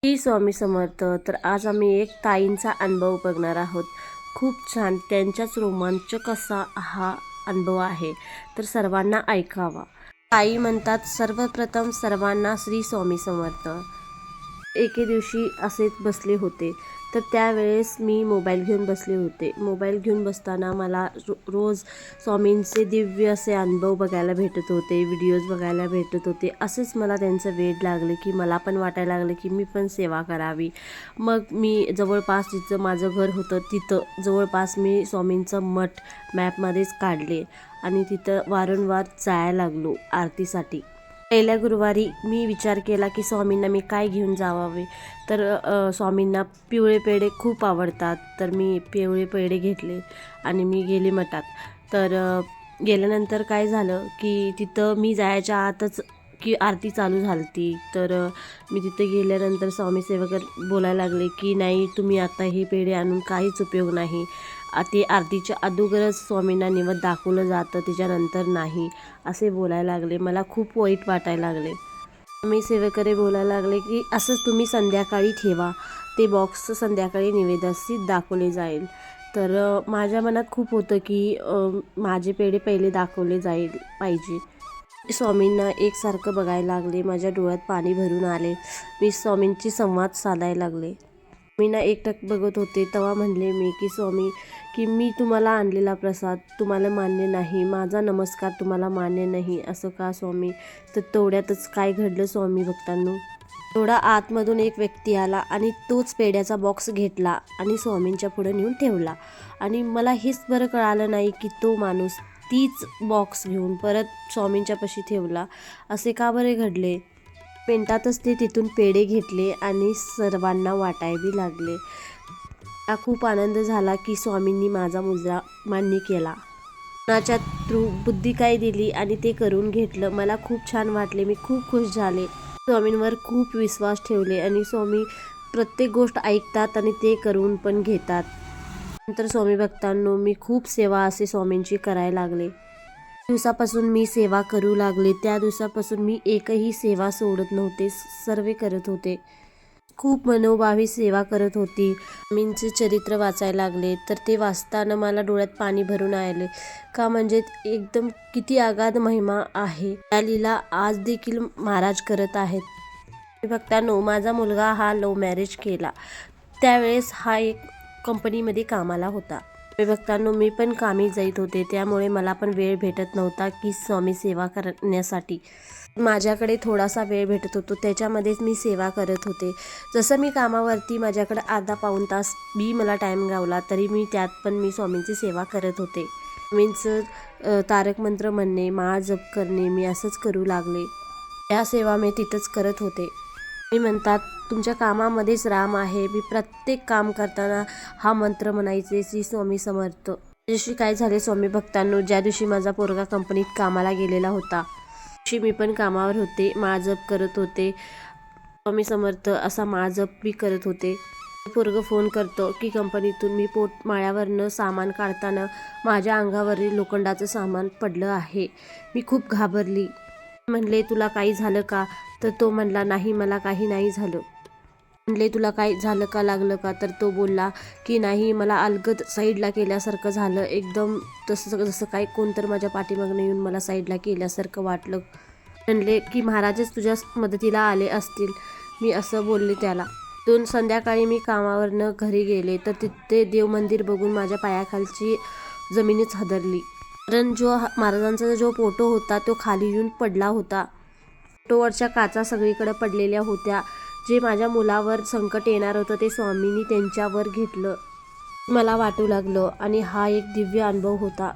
श्री स्वामी समर्थ. तर आज आम्ही एक ताईंचा अनुभव बघणार आहोत. खूप छान, त्यांच्याच रोमांचक असा हा अनुभव आहे, तर सर्वांना ऐकावा. ताई म्हणतात, सर्वप्रथम सर्वांना श्री स्वामी समर्थ. एके दिवशी असेच बसले होते, तर त्यावेळेस मी मोबाईल घेऊन बसले होते. मोबाईल घेऊन बसताना मला रोज स्वामींचे दिव्य असे अनुभव बघायला भेटत होते, व्हिडिओज बघायला भेटत होते. असेच मला त्यांचं वेड लागलं की मला पण वाटायला लागलं की मी पण सेवा करावी. मग मी जवळपास जिथं माझं घर होतं तिथं जवळपास मी स्वामींचं मठ मॅपमध्येच काढले आणि तिथं वारंवार जायला लागलो आरतीसाठी. पहिल्या गुरुवारी मी विचार केला की स्वामींना मी काय घेऊन जावावे. तर स्वामींना पिवळे पेढे खूप आवडतात, तर मी पिवळे पेढे घेतले आणि मी गेले मठात. तर गेल्यानंतर काय झालं की तिथं मी जायच्या आतच की आरती चालू झाली. तर मी तिथे गेल्यानंतर स्वामी सेवक बोलायला लागले की नाही, तुम्ही आता हे पेढे आणून काहीच उपयोग नाही. ते आरतीच्या अगोदरच स्वामींना निवद दाखवलं जातं, त्याच्यानंतर नाही, असे बोलायला लागले. मला खूप वाईट वाटायला लागले. मी सेवेकरी बोलायला लागले की असंच तुम्ही संध्याकाळी ठेवा, ते बॉक्स संध्याकाळी निवेदनात दाखवले जाईल. तर माझ्या मनात खूप होतं की माझे पेढे पहिले दाखवले जाईल पाहिजे. स्वामींना एकसारखं बघायला लागले, माझ्या डोळ्यात पाणी भरून आले. मी स्वामींची संवाद साधायला लागले. स्वामींना एकटक बघत होते. तेव्हा म्हणले मी की स्वामी, की मी तुम्हाला आणलेला प्रसाद तुम्हाला मान्य नाही, माझा नमस्कार तुम्हाला मान्य नाही, असं का स्वामी? तर तेवढ्यातच काय घडलं स्वामी भक्तांनो, थोडा आतमधून एक व्यक्ती आला आणि तोच पेढ्याचा बॉक्स घेतला आणि स्वामींच्या पुढे नेऊन ठेवला. आणि मला हेच बरं कळालं नाही की तो माणूस तीच बॉक्स घेऊन परत स्वामींच्या पाशी ठेवला. असे का बरे घडले? मिनिटातच ते तिथून पेढे घेतले आणि सर्वांना वाटायला लागले. मला खूप आनंद झाला की स्वामींनी माझा मुजरा मान्य केला. कोणाच्या थ्रू बुद्धी काय दिली आणि ते करून घेतलं. मला खूप छान वाटले, मी खूप खुश झाले. स्वामींवर खूप विश्वास ठेवले आणि स्वामी प्रत्येक गोष्ट ऐकतात आणि ते करून पण घेतात. नंतर स्वामी भक्तांनो, मी खूप सेवा असे स्वामींची करायला लागले. दिवसापासून मी सेवा करू लागले, त्या दिवसापासून मी एकही सेवा सोडत नव्हते, सर्व करत होते. खूप मनोभावी सेवा करत होती. स्वामींचे चरित्र वाचायला लागले, तर ते वाचताना मला डोळ्यात पाणी भरून आले. का म्हणजे एकदम किती अगाध महिमा आहे. त्या लीला आज देखील महाराज करत आहेत. भक्तांनो, माझा मुलगा हा लव्ह मॅरेज केला. त्यावेळेस हा एक कंपनीमध्ये कामाला होता. भक्तांनो, मी पण कामी जात होते, त्यामुळे मला पण वेळ भेटत नव्हता की स्वामी सेवा करण्यासाठी. माझ्याकडे थोडासा वेळ भेटत होतो, त्याच्यामध्येच मी सेवा करत होते. जसं मी कामावरती माझ्याकडे अर्धा पाऊण तास मला टाईम गावला, तरी मी त्यात पण मी स्वामींची सेवा करत होते. स्वामींचं तारक मंत्र म्हणणे, माळ जप करणे, मी असंच करू लागले. या सेवा मी तिथंच करत होते. मी म्हणतात, तुमच्या कामामध्येच राम आहे. मी प्रत्येक काम करताना हा मंत्र म्हणायचे, श्री स्वामी समर्थ. त्या दिवशी काय झाले स्वामी भक्तांनो, ज्या दिवशी माझा पोरगा कंपनीत कामाला गेलेला होता, दिवशी मी पण कामावर होते, माळ जप करत होते. स्वामी समर्थ असा माळ जप मी करत होते. पोरगं फोन करतो की कंपनीतून मी माळ्यावरनं सामान काढताना माझ्या अंगावरील लोखंडाचं सामान पडलं आहे. मी खूप घाबरली. म्हणले, तुला काही झालं का? तर तो म्हणला, नाही, मला काही नाही झालं. म्हणले, तुला काही झालं का, लागलं का? तर तो बोलला की नाही, मला अलगद साईडला केल्यासारखं झालं, एकदम जसं काही कोणतर माझ्या पाठीमागनं येऊन मला साईडला केल्यासारखं वाटलं. म्हणले की महाराजच तुझ्या मदतीला आले असतील, मी असं बोलले त्याला. दोन संध्याकाळी मी कामावरनं घरी गेले, तर तिथे देव मंदिर बघून माझ्या पायाखालची जमीनच हादरली. कारण महाराजांचा जो फोटो होता तो खाली येऊन पडला होता. फोटोवरच्या काचा सगळीकडे पडलेल्या होत्या. जे माझ्या मुलावर संकट येणार होतं ते स्वामींनी त्यांच्यावर घेतलं, मला वाटू लागलं. आणि हा एक दिव्य अनुभव होता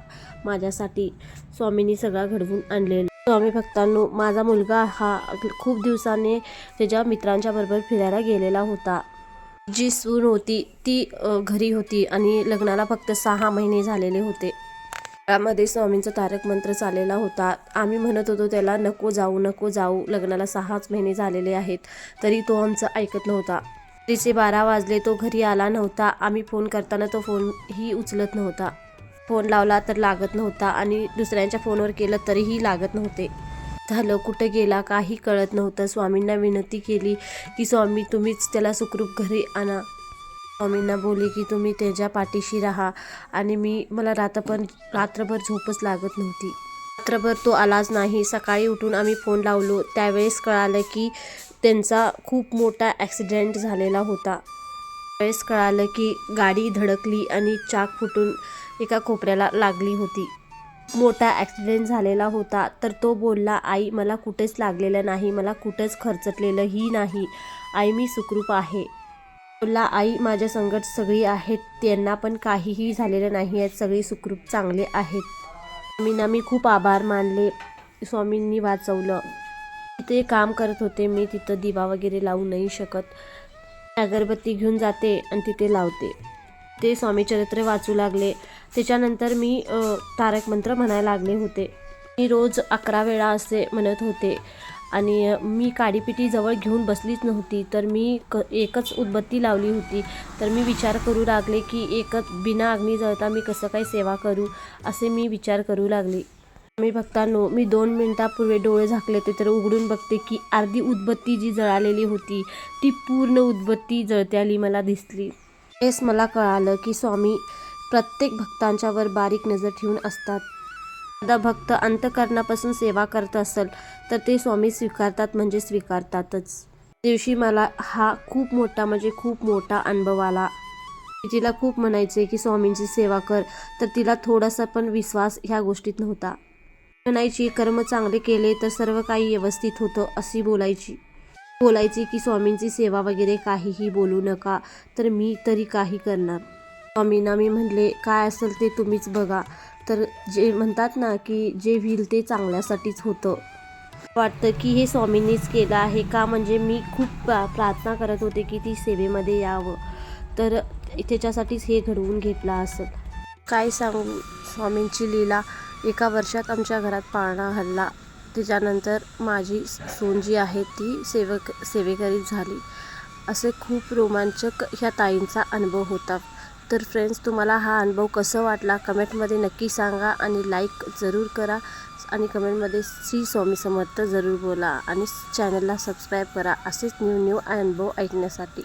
माझ्यासाठी. स्वामींनी सगळा घडवून आणलेला. स्वामी भक्तांनो, माझा मुलगा हा खूप दिवसाने त्याच्या मित्रांच्या बरोबर फिरायला गेलेला होता. जी सून होती ती घरी होती आणि लग्नाला फक्त 6 महिने झालेले होते. त्यामध्ये स्वामींचा तारक मंत्र चाललेला होता. आम्ही म्हणत होतो त्याला, नको जाऊ, नको जाऊ, लग्नाला 6च महिने झालेले आहेत, तरी तो आमचं ऐकत नव्हता. तिचे 12 वाजले, तो घरी आला नव्हता. आम्ही फोन करताना तो फोनही उचलत नव्हता. फोन लावला तर लागत नव्हता आणि दुसऱ्यांच्या फोनवर केलं तरीही लागत नव्हते. झालं, कुठे गेला काही कळत नव्हतं. स्वामींना विनंती केली की स्वामी तुम्हीच त्याला सुखरूप घरी आणा. स्वामींना बोलले की तुम्ही त्याच्या पाठीशी राहा आणि मला रात्रभर झोपच लागत नव्हती. रात्रभर तो आलाच नाही. सकाळी उठून आम्ही फोन लावलो, त्यावेळेस कळालं की त्यांचा खूप मोठा ॲक्सिडेंट झालेला होता. त्यावेळेस कळालं की गाडी धडकली आणि चाक फुटून एका कोपऱ्याला लागली होती. मोठा ॲक्सिडेंट झालेला होता. तर तो बोलला, आई मला कुठेच लागलेलं नाही, मला कुठेच खरचटलेलंही नाही, आई मी सुखरूप आहे. बोलला, आई माझ्या संगत सगळी आहेत, त्यांना पण काहीही झालेलं नाही आहेत, सगळी सुखरूप चांगले आहेत. स्वामींना मी खूप आभार मानले, स्वामींनी वाचवलं. तिथे काम करत होते मी, तिथं दिवा वगैरे लावू नाही शकत. अगरबत्ती घेऊन जाते आणि तिथे लावते. ते स्वामी चरित्र वाचू लागले. त्याच्यानंतर मी तारक मंत्र म्हणायला लागले होते. मी रोज 11 वेळा असे म्हणत होते आणि मी काडीपिटी जवळ घेऊन बसलीच नव्हती. तर मी एकच उदबत्ती लावली होती. तर मी विचार करू लागले की एकच बिना अग्नी जळता मी कसं काय सेवा करू, असे मी विचार करू लागले. मी भक्तांनो, मी 2 मिनिटापूर्वी डोळे झाकले होते तर उघडून बघते की अर्धी उदबत्ती जी जळालेली होती ती पूर्ण उदबत्ती जळत्याली मला दिसली. हेच मला कळालं की स्वामी प्रत्येक भक्तांच्यावर बारीक नजर ठेवून असतात. एखादा भक्त अंतःकरणापासून सेवा करत असेल तर ते स्वामी स्वीकारतात म्हणजे स्वीकारतातच. दिवशी मला हा खूप मोठा अनुभव आला. तिला खूप म्हणायचे की स्वामींची सेवा कर, तर तिला थोडासा पण विश्वास ह्या गोष्टीत नव्हता. म्हणायची कर्म चांगले केले तर सर्व काही व्यवस्थित होतं अशी बोलायची की स्वामींची सेवा वगैरे काहीही बोलू नका, तर मी तरी काही करणार. स्वामींना मी म्हणले, काय असेल ते तुम्हीच बघा. तर जे म्हणतात ना की जे होईल ते चांगल्यासाठीच होतं. वाटतं की हे स्वामींनीच केलं आहे का, म्हणजे मी खूप प्रार्थना करत होते की ती सेवेमध्ये यावं, तर त्याच्यासाठीच हे घडवून घेतलं असेल. काय सांगू स्वामींची लीला. एका वर्षात आमच्या घरात पाळणा हल्ला. त्याच्यानंतर माझी सून जी आहे ती सेवेकरी झाली. असे खूप रोमांचक ह्या ताईंचा अनुभव होता. तर फ्रेंड्स, तुम्हाला हा अनुभव कसा वाटला कमेंटमध्ये नक्की सांगा आणि लाईक जरूर करा आणि कमेंटमध्ये श्री स्वामी समर्थ जरूर बोला आणि चॅनलला सबस्क्राईब करा असेच न्यू अनुभव ऐकण्यासाठी.